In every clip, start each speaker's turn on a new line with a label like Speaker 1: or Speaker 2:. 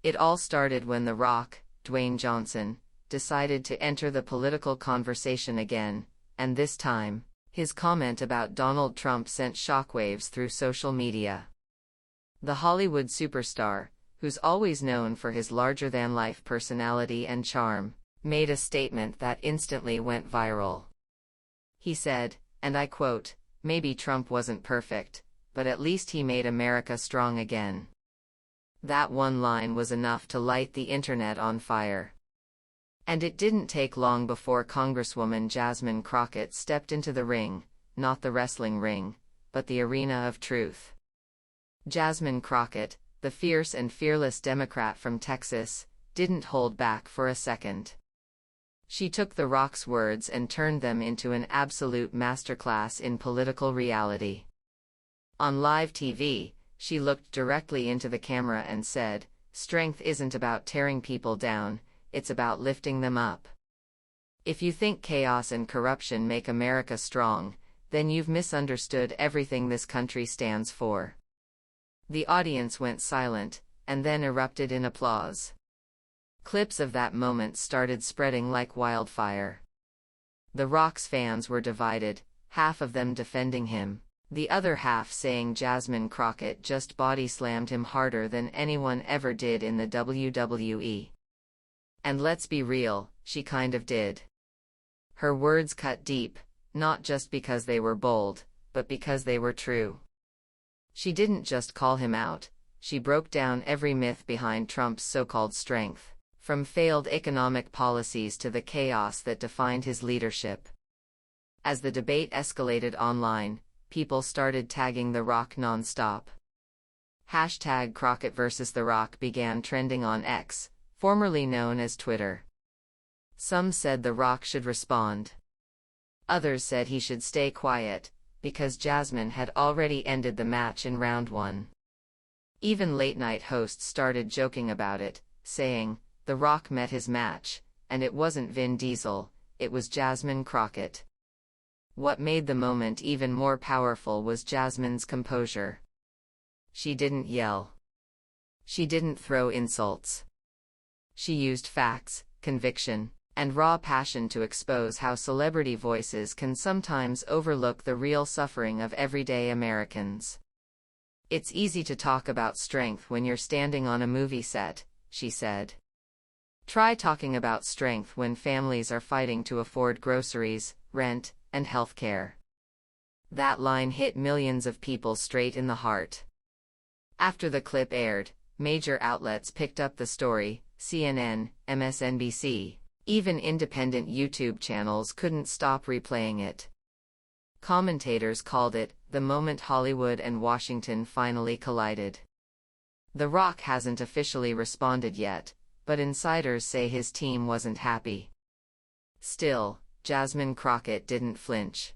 Speaker 1: It all started when The Rock, Dwayne Johnson, decided to enter the political conversation again, and this time, his comment about Donald Trump sent shockwaves through social media. The Hollywood superstar, who's always known for his larger-than-life personality and charm, made a statement that instantly went viral. He said, and I quote, "Maybe Trump wasn't perfect, but at least he made America strong again." That one line was enough to light the internet on fire. And it didn't take long before Congresswoman Jasmine Crockett stepped into the ring, not the wrestling ring, but the arena of truth. Jasmine Crockett, the fierce and fearless Democrat from Texas, didn't hold back for a second. She took The Rock's words and turned them into an absolute masterclass in political reality. On live TV, she looked directly into the camera and said, "Strength isn't about tearing people down, it's about lifting them up. If you think chaos and corruption make America strong, then you've misunderstood everything this country stands for." The audience went silent, and then erupted in applause. Clips of that moment started spreading like wildfire. The Rock's fans were divided, half of them defending him, the other half saying Jasmine Crockett just body-slammed him harder than anyone ever did in the WWE. And let's be real, she kind of did. Her words cut deep, not just because they were bold, but because they were true. She didn't just call him out, she broke down every myth behind Trump's so-called strength, from failed economic policies to the chaos that defined his leadership. As the debate escalated online, people started tagging The Rock non-stop. Hashtag Crockett vs. The Rock began trending on X, formerly known as Twitter. Some said The Rock should respond. Others said he should stay quiet, because Jasmine had already ended the match in round 1. Even late-night hosts started joking about it, saying, "The Rock met his match, and it wasn't Vin Diesel, it was Jasmine Crockett." What made the moment even more powerful was Jasmine's composure. She didn't yell. She didn't throw insults. She used facts, conviction, and raw passion to expose how celebrity voices can sometimes overlook the real suffering of everyday Americans. "It's easy to talk about strength when you're standing on a movie set," she said. "Try talking about strength when families are fighting to afford groceries, rent, and health care." That line hit millions of people straight in the heart. After the clip aired, major outlets picked up the story: CNN, MSNBC, even independent YouTube channels couldn't stop replaying it. Commentators called it the moment Hollywood and Washington finally collided. The Rock hasn't officially responded yet, but insiders say his team wasn't happy. Still, Jasmine Crockett didn't flinch.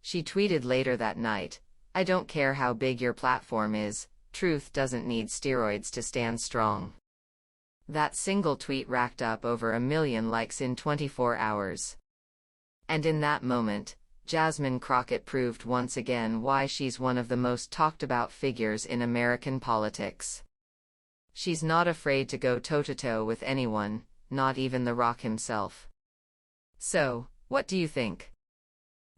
Speaker 1: She tweeted later that night, "I don't care how big your platform is, truth doesn't need steroids to stand strong." That single tweet racked up over 1 million likes in 24 hours. And in that moment, Jasmine Crockett proved once again why she's one of the most talked-about figures in American politics. She's not afraid to go toe-to-toe with anyone, not even The Rock himself. So, what do you think?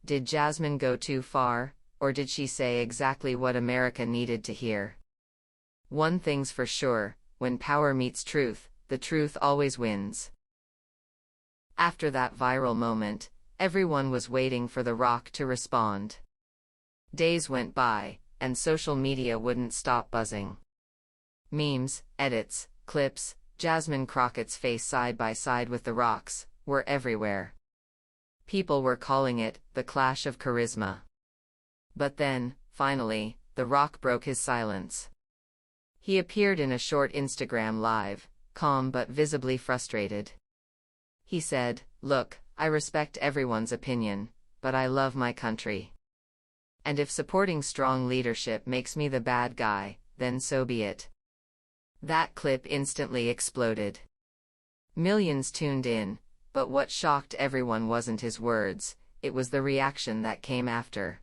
Speaker 1: Did Jasmine go too far, or did she say exactly what America needed to hear? One thing's for sure, when power meets truth, the truth always wins. After that viral moment, everyone was waiting for The Rock to respond. Days went by, and social media wouldn't stop buzzing. Memes, edits, clips, Jasmine Crockett's face side by side with The Rock's, were everywhere. People were calling it the clash of charisma. But then, finally, The Rock broke his silence. He appeared in a short Instagram live, calm but visibly frustrated. He said, "Look, I respect everyone's opinion, but I love my country. And if supporting strong leadership makes me the bad guy, then so be it." That clip instantly exploded. Millions tuned in, but what shocked everyone wasn't his words, it was the reaction that came after.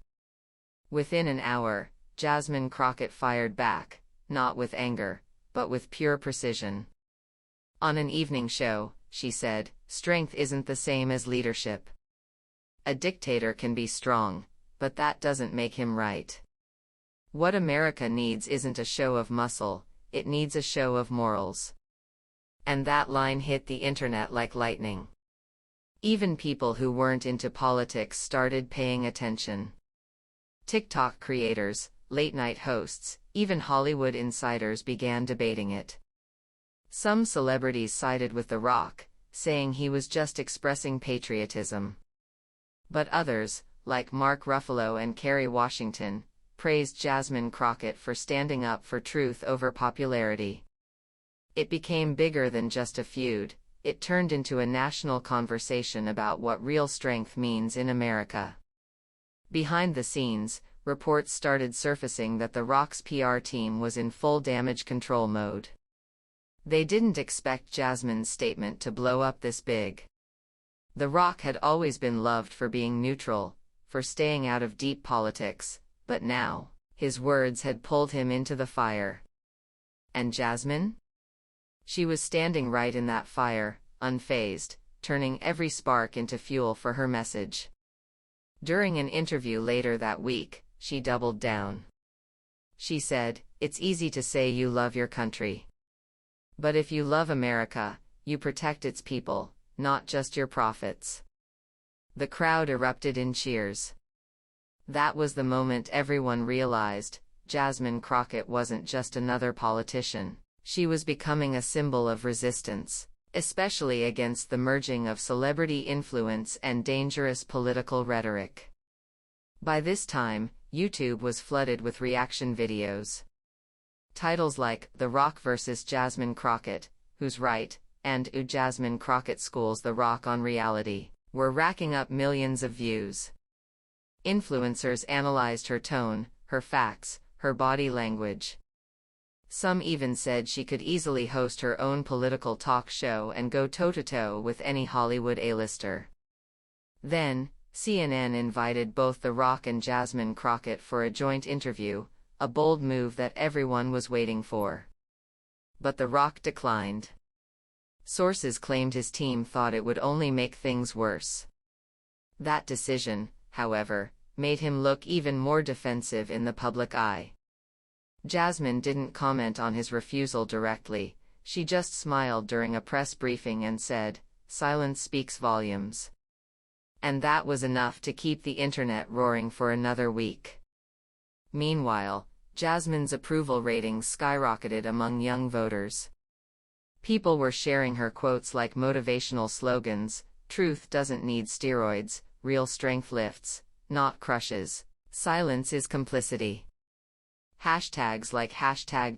Speaker 1: Within an hour, Jasmine Crockett fired back, not with anger, but with pure precision. On an evening show, she said, "Strength isn't the same as leadership. A dictator can be strong, but that doesn't make him right. What America needs isn't a show of muscle, it needs a show of morals." And that line hit the internet like lightning. Even people who weren't into politics started paying attention. TikTok creators, late-night hosts, even Hollywood insiders began debating it. Some celebrities sided with The Rock, saying he was just expressing patriotism. But others, like Mark Ruffalo and Kerry Washington, praised Jasmine Crockett for standing up for truth over popularity. It became bigger than just a feud, it turned into a national conversation about what real strength means in America. Behind the scenes, reports started surfacing that The Rock's PR team was in full damage control mode. They didn't expect Jasmine's statement to blow up this big. The Rock had always been loved for being neutral, for staying out of deep politics, but now, his words had pulled him into the fire. And Jasmine? She was standing right in that fire, unfazed, turning every spark into fuel for her message. During an interview later that week, she doubled down. She said, "It's easy to say you love your country. But if you love America, you protect its people, not just your profits." The crowd erupted in cheers. That was the moment everyone realized, Jasmine Crockett wasn't just another politician. She was becoming a symbol of resistance, especially against the merging of celebrity influence and dangerous political rhetoric. By this time, YouTube was flooded with reaction videos. Titles like "The Rock vs. Jasmine Crockett," "Who's Right?" and "Ooh, Jasmine Crockett Schools The Rock on Reality" were racking up millions of views. Influencers analyzed her tone, her facts, her body language. Some even said she could easily host her own political talk show and go toe-to-toe with any Hollywood A-lister. Then, CNN invited both The Rock and Jasmine Crockett for a joint interview, a bold move that everyone was waiting for. But The Rock declined. Sources claimed his team thought it would only make things worse. That decision, however, made him look even more defensive in the public eye. Jasmine didn't comment on his refusal directly, she just smiled during a press briefing and said, "Silence speaks volumes." And that was enough to keep the internet roaring for another week. Meanwhile, Jasmine's approval ratings skyrocketed among young voters. People were sharing her quotes like motivational slogans, "Truth doesn't need steroids, real strength lifts, not crushes. Silence is complicity." Hashtags like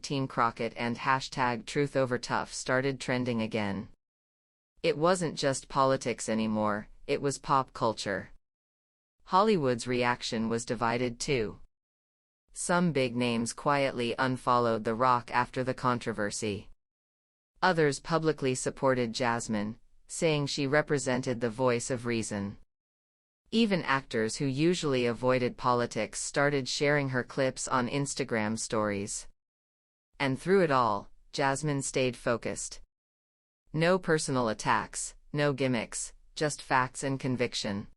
Speaker 1: #Team Crockett and #TruthOverTough started trending again. It wasn't just politics anymore, it was pop culture. Hollywood's reaction was divided too. Some big names quietly unfollowed The Rock after the controversy. Others publicly supported Jasmine, saying she represented the voice of reason. Even actors who usually avoided politics started sharing her clips on Instagram stories. And through it all, Jasmine stayed focused. No personal attacks, no gimmicks, just facts and conviction.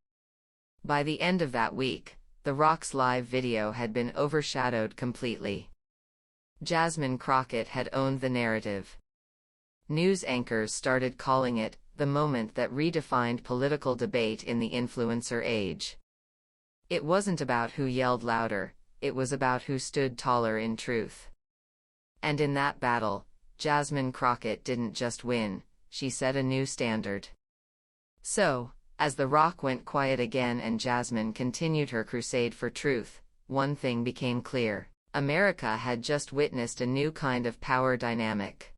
Speaker 1: By the end of that week, The Rock's live video had been overshadowed completely. Jasmine Crockett had owned the narrative. News anchors started calling it the moment that redefined political debate in the influencer age. It wasn't about who yelled louder, it was about who stood taller in truth. And in that battle, Jasmine Crockett didn't just win, she set a new standard. So, as The Rock went quiet again and Jasmine continued her crusade for truth, one thing became clear: America had just witnessed a new kind of power dynamic.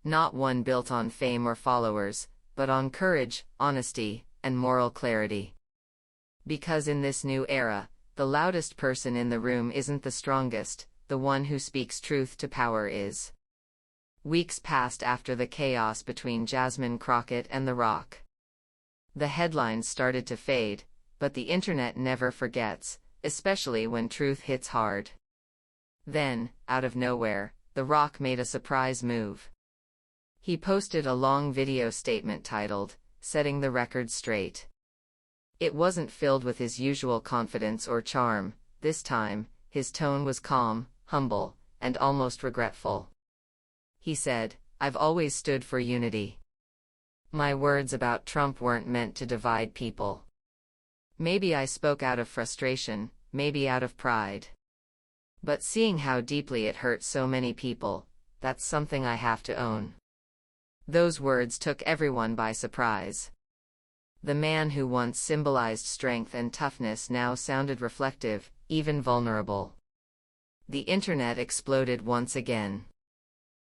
Speaker 1: Not one built on fame or followers, but on courage, honesty, and moral clarity. Because in this new era, the loudest person in the room isn't the strongest, the one who speaks truth to power is. Weeks passed after the chaos between Jasmine Crockett and The Rock. The headlines started to fade, but the internet never forgets, especially when truth hits hard. Then, out of nowhere, The Rock made a surprise move. He posted a long video statement titled, "Setting the Record Straight." It wasn't filled with his usual confidence or charm. This time, his tone was calm, humble, and almost regretful. He said, "I've always stood for unity. My words about Trump weren't meant to divide people. Maybe I spoke out of frustration, maybe out of pride. But seeing how deeply it hurt so many people, that's something I have to own." Those words took everyone by surprise. The man who once symbolized strength and toughness now sounded reflective, even vulnerable. The internet exploded once again.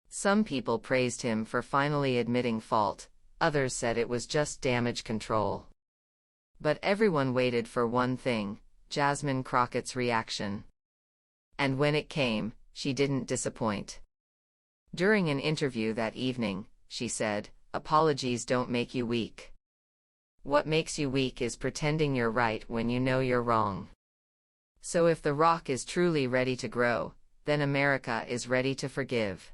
Speaker 1: Some people praised him for finally admitting fault, others said it was just damage control. But everyone waited for one thing: Jasmine Crockett's reaction. And when it came, she didn't disappoint. During an interview that evening, she said, "Apologies don't make you weak. What makes you weak is pretending you're right when you know you're wrong." So if The Rock is truly ready to grow, then America is ready to forgive.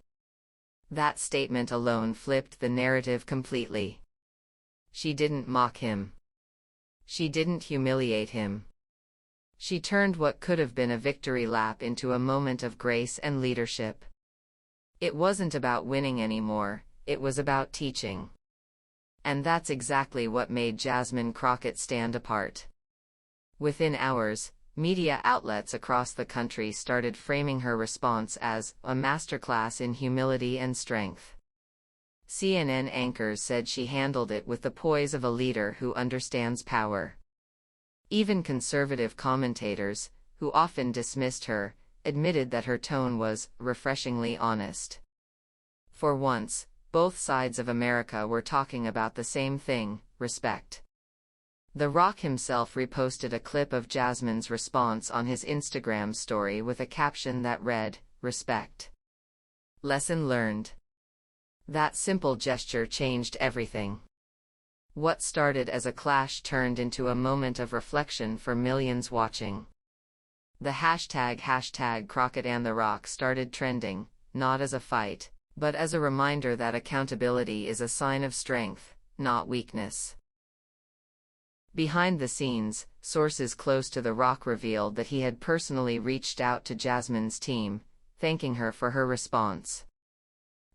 Speaker 1: That statement alone flipped the narrative completely. She didn't mock him. She didn't humiliate him. She turned what could have been a victory lap into a moment of grace and leadership. It wasn't about winning anymore, it was about teaching. And that's exactly what made Jasmine Crockett stand apart. Within hours, media outlets across the country started framing her response as a masterclass in humility and strength. CNN anchors said she handled it with the poise of a leader who understands power. Even conservative commentators, who often dismissed her, admitted that her tone was refreshingly honest. For once, both sides of America were talking about the same thing: respect. The Rock himself reposted a clip of Jasmine's response on his Instagram story with a caption that read, "Respect. Lesson learned." That simple gesture changed everything. What started as a clash turned into a moment of reflection for millions watching. The hashtag Crockett and The Rock started trending, not as a fight, but as a reminder that accountability is a sign of strength, not weakness. Behind the scenes, sources close to The Rock revealed that he had personally reached out to Jasmine's team, thanking her for her response.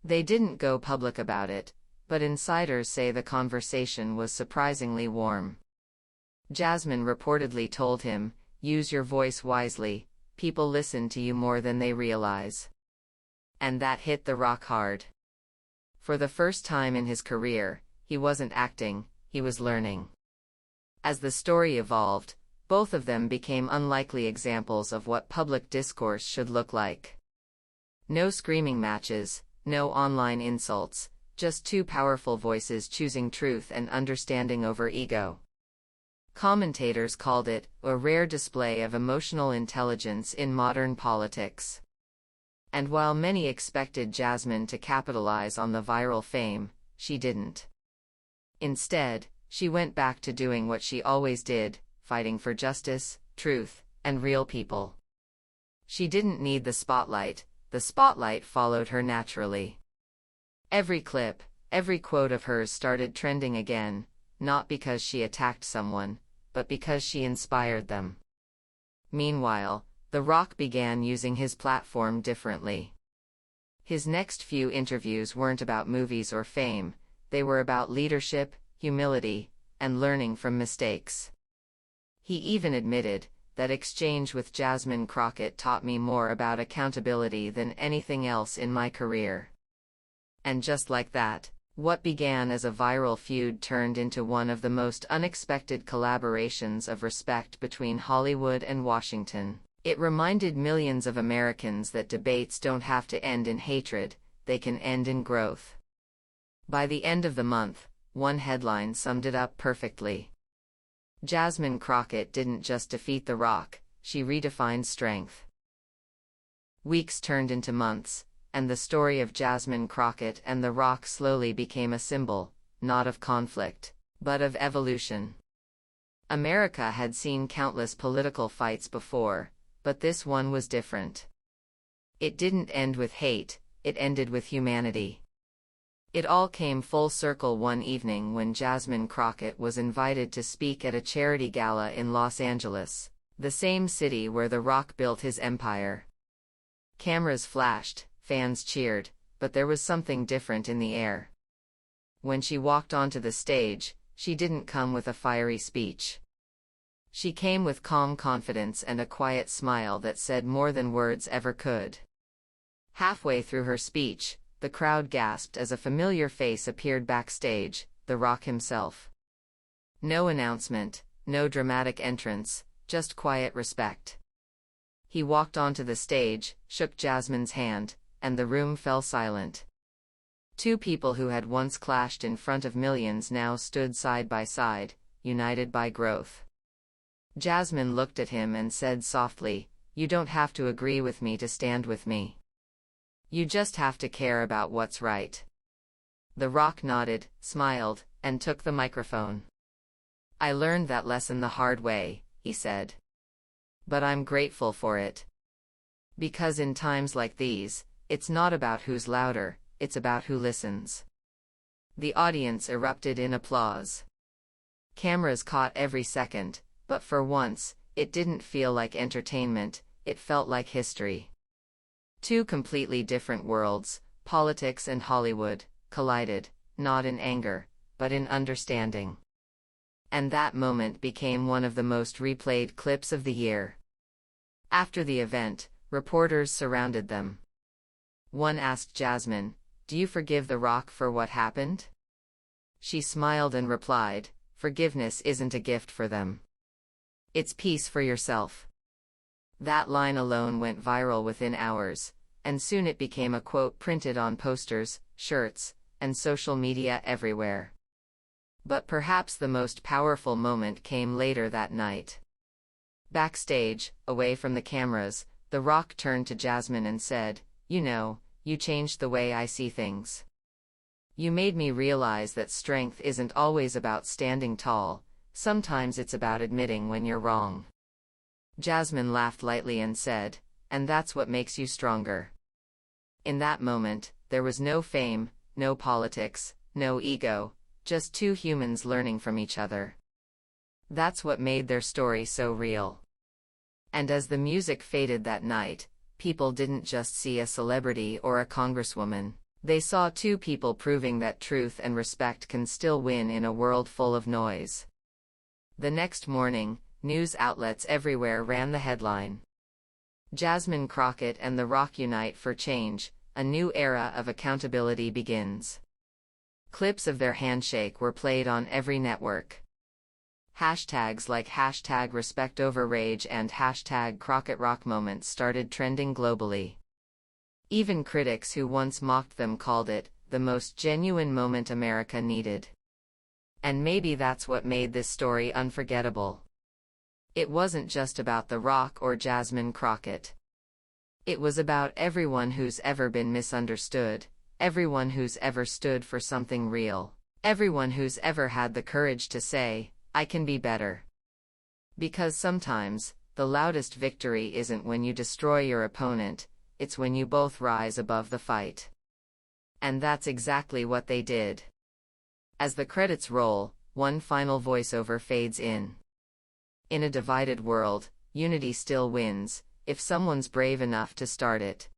Speaker 1: They didn't go public about it, but insiders say the conversation was surprisingly warm. Jasmine reportedly told him, "Use your voice wisely, people listen to you more than they realize." And that hit The Rock hard. For the first time in his career, he wasn't acting, he was learning. As the story evolved, both of them became unlikely examples of what public discourse should look like. No screaming matches, no online insults, just two powerful voices choosing truth and understanding over ego. Commentators called it a rare display of emotional intelligence in modern politics. And while many expected Jasmine to capitalize on the viral fame, she didn't. Instead, she went back to doing what she always did, fighting for justice, truth, and real people. She didn't need the spotlight followed her naturally. Every clip, every quote of hers started trending again, not because she attacked someone, but because she inspired them. Meanwhile, The Rock began using his platform differently. His next few interviews weren't about movies or fame, they were about leadership, humility, and learning from mistakes. He even admitted, "That exchange with Jasmine Crockett taught me more about accountability than anything else in my career." And just like that, what began as a viral feud turned into one of the most unexpected collaborations of respect between Hollywood and Washington. It reminded millions of Americans that debates don't have to end in hatred, they can end in growth. By the end of the month, one headline summed it up perfectly. Jasmine Crockett didn't just defeat The Rock, she redefined strength. Weeks turned into months, and the story of Jasmine Crockett and The Rock slowly became a symbol, not of conflict, but of evolution. America had seen countless political fights before, but this one was different. It didn't end with hate, it ended with humanity. It all came full circle one evening when Jasmine Crockett was invited to speak at a charity gala in Los Angeles, the same city where The Rock built his empire. Cameras flashed, fans cheered, but there was something different in the air. When she walked onto the stage, she didn't come with a fiery speech. She came with calm confidence and a quiet smile that said more than words ever could. Halfway through her speech, the crowd gasped as a familiar face appeared backstage, The Rock himself. No announcement, no dramatic entrance, just quiet respect. He walked onto the stage, shook Jasmine's hand, and the room fell silent. Two people who had once clashed in front of millions now stood side by side, united by growth. Jasmine looked at him and said softly, "You don't have to agree with me to stand with me. You just have to care about what's right." The Rock nodded, smiled, and took the microphone. "I learned that lesson the hard way," he said. "But I'm grateful for it. Because in times like these, it's not about who's louder, it's about who listens." The audience erupted in applause. Cameras caught every second, but for once, it didn't feel like entertainment, it felt like history. Two completely different worlds, politics and Hollywood, collided, not in anger, but in understanding. And that moment became one of the most replayed clips of the year. After the event, reporters surrounded them. One asked Jasmine, "Do you forgive The Rock for what happened?" She smiled and replied, "Forgiveness isn't a gift for them. It's peace for yourself." That line alone went viral within hours, and soon it became a quote printed on posters, shirts, and social media everywhere. But perhaps the most powerful moment came later that night. Backstage, away from the cameras, The Rock turned to Jasmine and said, "You know, you changed the way I see things. You made me realize that strength isn't always about standing tall, sometimes it's about admitting when you're wrong." Jasmine laughed lightly and said, "And that's what makes you stronger." In that moment, there was no fame, no politics, no ego, just two humans learning from each other. That's what made their story so real. And as the music faded that night, people didn't just see a celebrity or a congresswoman, they saw two people proving that truth and respect can still win in a world full of noise. The next morning, news outlets everywhere ran the headline, "Jasmine Crockett and The Rock unite for change, a new era of accountability begins." Clips of their handshake were played on every network. Hashtags like #RespectOverRage and #CrockettRockMoments started trending globally. Even critics who once mocked them called it the most genuine moment America needed. And maybe that's what made this story unforgettable. It wasn't just about The Rock or Jasmine Crockett. It was about everyone who's ever been misunderstood, everyone who's ever stood for something real, everyone who's ever had the courage to say, "I can be better." Because sometimes, the loudest victory isn't when you destroy your opponent, it's when you both rise above the fight. And that's exactly what they did. As the credits roll, one final voiceover fades in. "In a divided world, unity still wins, if someone's brave enough to start it."